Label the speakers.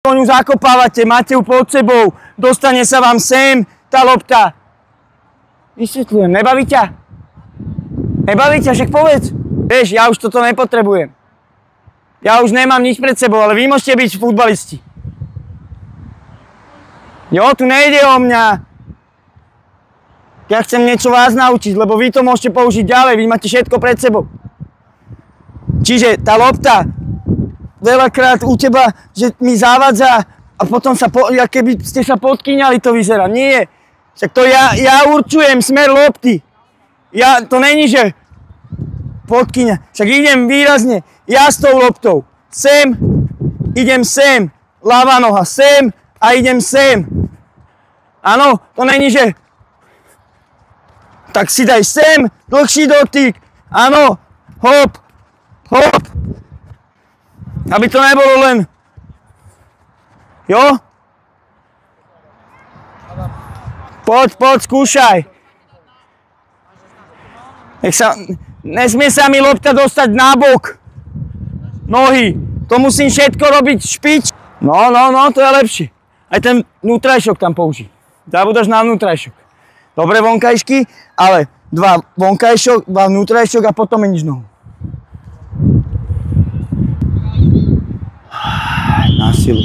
Speaker 1: aspoň ju zakopávate, máte ju pod sebou, dostane sa vám sem tá lopta. Vysvetľujem, nebaví ťa? Nebaví ťa, však povedz. Vieš, ja už toto nepotrebujem. Ja už nemám nič pred sebou, ale vy môžete byť futbalisti. Jo, tu nejde o mňa. Ja chcem niečo vás naučiť, lebo vy to môžete použiť ďalej, vy máte všetko pred sebou. Čiže tá lopta, veľakrát u teba, že mi zavadza a potom sa, keby ste sa podkýňali, to vyzerá. Nie, však to ja určujem smer lopty. To není, že podkýňa. Však idem výrazne, ja s tou loptou. Sem, idem sem, ľavá noha, sem a idem sem. Áno, to není, že tak si daj sem, dlhší dotyk. Áno, hop, hop. Aby to nebolo len... Jo? Poď, skúšaj. Nesmie sa mi lopta dostať na bok. Nohy. To musím všetko robiť špič. No, to je lepšie. Aj ten vnútrajšok tam použij. Zabúdaš na vnútrajšok. Dobre vonkajšky, ale 2 vonkajšok, 2 vnútrajšok a potom meníš nohu. Na silu.